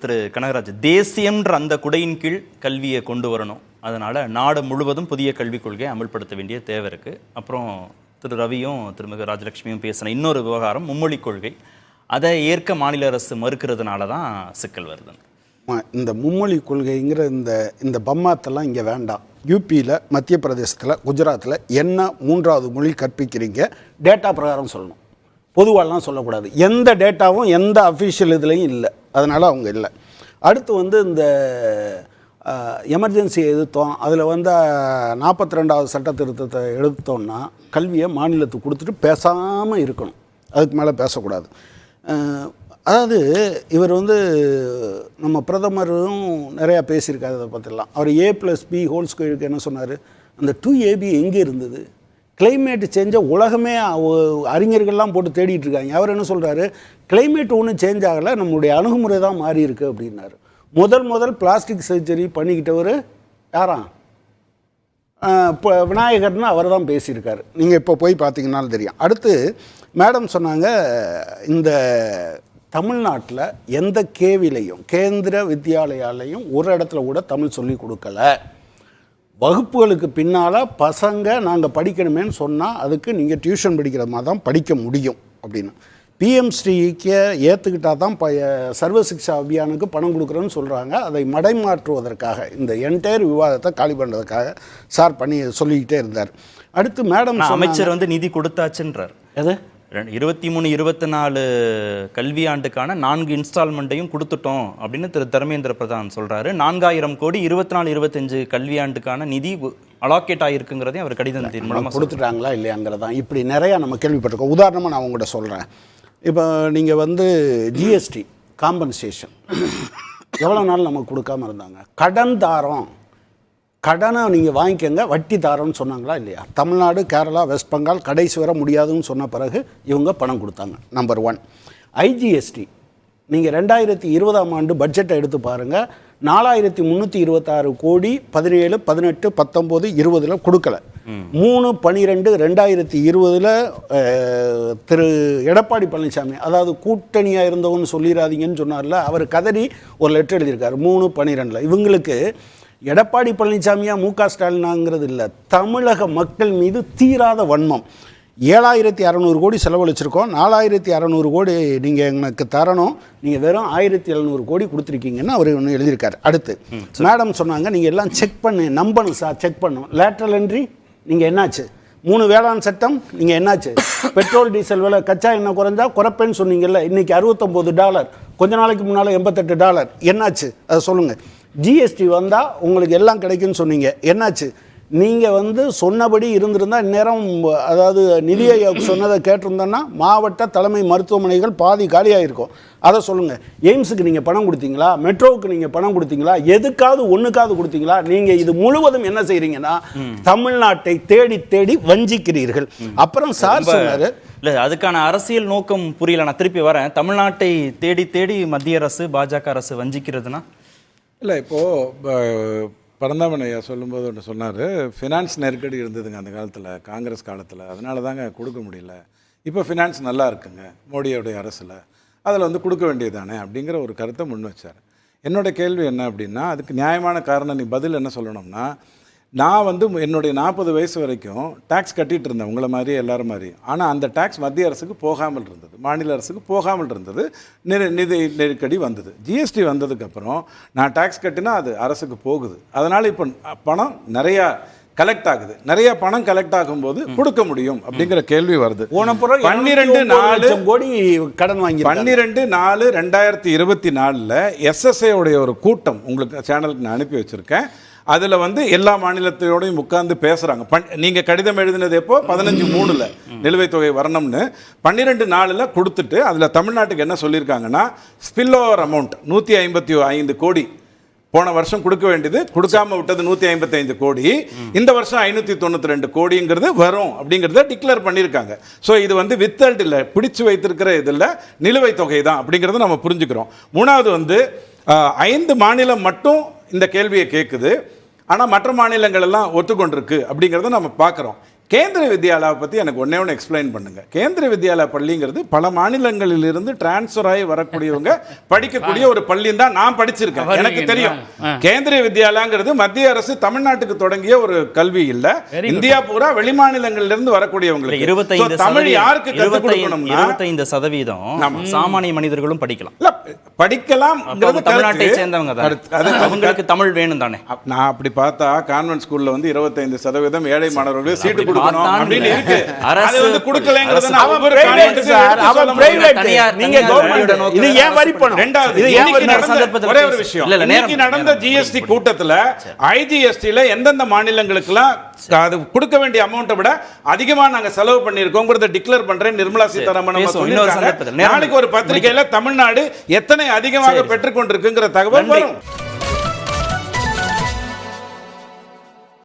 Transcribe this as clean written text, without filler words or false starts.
திரு கனகராஜ், தேசியம்ன்ற அந்த குடையின் கீழ் கல்வியை கொண்டு வரணும், அதனால் நாடு முழுவதும் புதிய கல்விக் கொள்கையை அமல்படுத்த வேண்டிய தேவை இருக்குது. அப்புறம் திரு ரவியும் திருமிகு ராஜலட்சுமியும் பேசின இன்னொரு விவகாரம் மும்மொழி கொள்கை. அதை ஏற்க மாநில அரசு மறுக்கிறதுனால தான் சிக்கல் வருது. இந்த மும்மொழி கொள்கைங்கிற இந்த பம்மாத்தெல்லாம் இங்கே வேண்டாம். யூபியில், மத்திய பிரதேசத்தில், குஜராத்தில் என்ன மூன்றாவது மொழி கற்பிக்கிறீங்க டேட்டா பிரகாரம் சொல்லணும், பொதுவாலாம் சொல்லக்கூடாது. எந்த டேட்டாவும் எந்த அஃபிஷியல் இதுலேயும் இல்லை, அதனால் அவங்க இல்லை. அடுத்து இந்த எமர்ஜென்சி எதிர்த்தோம், அதில் 42வது சட்ட திருத்தத்தை எடுத்தோம்னா கல்வியை மாநிலத்துக்கு கொடுத்துட்டு பேசாமல் இருக்கணும், அதுக்கு மேலே பேசக்கூடாது. அதாவது இவர் நம்ம பிரதமரும் நிறையா பேசியிருக்காரு அதை பற்றிலாம். அவர் A+B² என்ன சொன்னார், அந்த 2AB எங்கே இருந்தது? கிளைமேட் சேஞ்சை உலகமே அறிஞர்கள்லாம் போட்டு தேடிட்டு இருக்காங்க. அவர் என்ன சொல்கிறாரு, கிளைமேட் ஒன்றும் சேஞ்ச் ஆகலை, நம்மளுடைய அணுகுமுறை தான் மாறி இருக்கு அப்படின்னாரு. முதல் பிளாஸ்டிக் சர்ஜரி பண்ணிக்கிட்டவர் யாரா? இப்போ விநாயகர்னு அவர் தான் பேசியிருக்காரு. நீங்கள் இப்போ போய் பார்த்தீங்கன்னாலும் தெரியும். அடுத்து மேடம் சொன்னாங்க, இந்த தமிழ்நாட்டில் எந்த கேவிலையும் கேந்திர வித்யாலயாலையும் ஒரு இடத்துல கூட தமிழ் சொல்லி கொடுக்கல. வகுப்புகளுக்கு பின்னால் பசங்க நாங்கள் படிக்கணுமேன்னு சொன்னால் அதுக்கு நீங்கள் டியூஷன் படிக்கிற மாதிரி தான் படிக்க முடியும் அப்படின்னு. PM ஸ்ரீக்கு ஏற்றுக்கிட்டால் தான் சர்வ சிக்ஷா அபியானுக்கு பணம் கொடுக்குறேன்னு சொல்கிறாங்க. அதை மடைமாற்றுவதற்காக இந்த என்டையர் விவாதத்தை காலி பண்ணுறதுக்காக சார் சொல்லிக்கிட்டே இருந்தார். அடுத்து மேடம் அமைச்சர் நிதி கொடுத்தாச்சுன்றார். எது 23-24 கல்வியாண்டுக்கான 4 இன்ஸ்டால்மெண்ட்டையும் கொடுத்துட்டோம் அப்படின்னு திரு தர்மேந்திர பிரதான் சொல்றாரு. 4000 கோடி 24-25 கல்வியாண்டுக்கான நிதி அலாக்கேட் ஆகிருக்குங்கிறதையும் அவர் கடிதத்தின் மூலமாக கொடுத்துட்டாங்களா இல்லையாங்கிறதான். இப்படி நிறையா நம்ம கேள்விப்பட்டிருக்கோம். உதாரணமாக நான் உங்கள்கிட்ட சொல்கிறேன். இப்போ நீங்கள் GST காம்பன்சேஷன் எவ்வளோ நாள் நமக்கு கொடுக்காம இருந்தாங்க. கடன் தாரம், கடனை நீங்கள் வாங்கிக்கங்க, வட்டி தாரோன்னு சொன்னாங்களா இல்லையா? தமிழ்நாடு, கேரளா, வெஸ்ட் பெங்கால் கடைசி வர முடியாதுன்னு சொன்ன பிறகு இவங்க பணம் கொடுத்தாங்க. நம்பர் 1. IGST நீங்கள் 2020ஆம் ஆண்டு பட்ஜெட்டை எடுத்து பாருங்கள், 4326 கோடி 17, 18, 19, 20 கொடுக்கல. 3/12/2020 திரு எடப்பாடி பழனிசாமி, அதாவது கூட்டணியாக இருந்தவன்னு சொல்லிடாதீங்கன்னு சொன்னார்ல, அவர் கதறி ஒரு லெட்டர் எழுதியிருக்காரு 3/12. இவங்களுக்கு எடப்பாடி பழனிசாமியா MK ஸ்டாலினாங்கிறது இல்லை, தமிழக மக்கள் மீது தீராத வன்மம். 7600 கோடி செலவழிச்சிருக்கோம், 4600 கோடி நீங்கள் எனக்கு தரணும், நீங்கள் வெறும் 1700 கோடி கொடுத்துருக்கீங்கன்னு அவர் ஒன்று எழுதியிருக்காரு. அடுத்து மேடம் சொன்னாங்க, நீங்கள் எல்லாம் செக் பண்ணு, நம்பணும் சார், செக் பண்ணும். லேட்ரல் என்ட்ரி நீங்கள் என்னாச்சு? 3 வேளாண் சட்டம் நீங்கள் என்னாச்சு? பெட்ரோல் டீசல் விலை, கச்சா எண்ணெய் குறைஞ்சா குறைப்பேன்னு சொன்னீங்கல்ல, இன்றைக்கி $69, கொஞ்ச நாளைக்கு முன்னால் $88, என்னாச்சு அதை சொல்லுங்கள். GST வந்தால் உங்களுக்கு எல்லாம் கிடைக்குன்னு சொன்னீங்க, என்னாச்சு? நீங்கள் சொன்னபடி இருந்திருந்தால் இந்நேரம், அதாவது நிதி ஆயோக் சொன்னதை கேட்டிருந்தோன்னா மாவட்ட தலைமை மருத்துவமனைகள் பாதி காலியாக இருக்கும். அதை சொல்லுங்கள். எய்ம்ஸுக்கு நீங்கள் பணம் கொடுத்தீங்களா? மெட்ரோவுக்கு நீங்கள் பணம் கொடுத்தீங்களா? எதுக்காவது ஒன்றுக்காவது கொடுத்தீங்களா? நீங்கள் இது முழுவதும் என்ன செய்கிறீங்கன்னா தமிழ்நாட்டை தேடி தேடி வஞ்சிக்கிறீர்கள். அப்புறம் சார் சொன்னார், இல்லை அதுக்கான அரசியல் நோக்கம் புரியல. நான் திருப்பி வரேன். தமிழ்நாட்டை தேடி தேடி மத்திய அரசு, பாஜக அரசு வஞ்சிக்கிறதுனா இல்லை. இப்போது பரந்தாமன் ஐயா சொல்லும்போது ஒன்று சொன்னார், ஃபினான்ஸ் நெருக்கடி இருந்ததுங்க அந்த காலத்தில், காங்கிரஸ் காலத்தில், அதனால தாங்க கொடுக்க முடியல. இப்போ ஃபினான்ஸ் நல்லா இருக்குங்க மோடியோடைய அரசில், அதில் கொடுக்க வேண்டியதானே அப்படிங்கிற ஒரு கருத்தை முன் வச்சார். என்னோடய கேள்வி என்ன அப்படின்னா, அதுக்கு நியாயமான காரணம், நீ பதில் என்ன சொல்லணும்னா, நான் என்னுடைய 40 வயசு வரைக்கும் டேக்ஸ் கட்டிகிட்டு இருந்தேன் உங்களை மாதிரி எல்லோரும் மாதிரி. ஆனால் அந்த டேக்ஸ் மத்திய அரசுக்கு போகாமல் இருந்தது, மாநில அரசுக்கு போகாமல் இருந்தது. நிதி நெருக்கடி வந்தது. GST வந்ததுக்கப்புறம் நான் டேக்ஸ் கட்டினா அது அரசுக்கு போகுது. அதனால் இப்போ பணம் நிறையா கலெக்ட் ஆகுது. நிறைய பணம் கலெக்ட் ஆகும்போது கொடுக்க முடியும் அப்படிங்கிற கேள்வி வருது. 12 கோடி கடன் வாங்கி 12/4/2024 SSA உடைய ஒரு கூட்டம் உங்களுக்கு சேனலுக்கு நான் அனுப்பி வச்சுருக்கேன். அதில் எல்லா மாநிலத்தையோடையும் உட்கார்ந்து பேசுகிறாங்க. நீங்கள் கடிதம் எழுதினது எப்போ 15/3 நிலுவைத் தொகை வரணும்னு 12/4 கொடுத்துட்டு அதில் தமிழ்நாட்டுக்கு என்ன சொல்லியிருக்காங்கன்னா, ஸ்பில் ஓவர் அமௌண்ட் 155 கோடி போன வருஷம் கொடுக்க வேண்டியது கொடுக்காம விட்டது 155 கோடி, இந்த வருஷம் 592 கோடிங்கிறது வரும் அப்படிங்கிறத டிக்ளேர் பண்ணியிருக்காங்க. ஸோ இது வித்தல்ட் இல்லை, பிடிச்சு வைத்திருக்கிற இதில் நிலுவைத் தொகை தான் அப்படிங்கிறத நம்ம புரிஞ்சுக்கிறோம். மூணாவது 5 மாநிலம் மட்டும் இந்த கேள்வியை கேட்குது, ஆனால் மற்ற மாநிலங்கள் எல்லாம் ஒத்துக்கொண்டிருக்கு அப்படிங்கிறத நம்ம பார்க்குறோம். கேந்திரிய வித்யாலயாவை பற்றி எனக்கு ஒன்றே ஒன்று எக்ஸ்பிளைன் பண்ணுங்க. கேந்திரிய வித்யாலயா பள்ளிங்கிறது பல மாநிலங்களிலிருந்து டிரான்ஸ்ஃபர் ஆகி வரக்கூடியவங்க படிக்கக்கூடிய ஒரு பள்ளின்னு தான் நான் படிச்சிருக்கேன், எனக்கு தெரியும். கேந்திரிய வித்யாலயாங்கிறது மத்திய அரசு தமிழ்நாட்டுக்கு தொடங்கிய ஒரு கல்வி இல்ல, இந்தியா பூரா வெளிமாநிலங்களிலிருந்து வரக்கூடியவங்களுக்கு. 25% தமிழ் யாருக்கு கற்றுக் கொடுக்கணும்னா 25% சாமானிய மனிதர்களும் படிக்கலாம். இல்ல படிக்கலாம், தமிழ்நாட்டை சேர்ந்தவங்க தான், அவங்களுக்கு தமிழ் வேணும் தானே. நான் அப்படி பார்த்தா கான்வென்ட் ஸ்கூல்ல வந்து 25% ஏழை மாணவர்களுக்கு சீட்டு கொடுக்கணும் அப்படின்னு இருக்கு. அது வந்து கொடுக்கலங்கிறது ஒவ்வொரு கான்வென்ட்க்கு அவன் பிரைவேட், நீங்க கவர்மெண்ட். இது ஏன் வரி பணம்? ரெண்டாவது ஒரே ஒரு விஷயம், இன்னைக்கு நடந்த ஜிஎஸ்டி கூட்டத்துல ஐஜிஎஸ்டில எந்தெந்த மாநிலங்களுக்குலாம் அது கொடுக்க வேண்டிய அமௌண்ட்டை விட அதிகமா நாங்க செலவு பண்ணிருக்கோங்கிறத டிக்ளேர் பண்றேன் நிர்மலா சீதாராமன் சொல்லிருக்காங்க. நாளைக்கு ஒரு பத்திரிகையில தமிழ்நாடு எத்தனை அதிகமாக பெற்றுக் கொண்டிருக்குங்கிற தகவல் வரும்.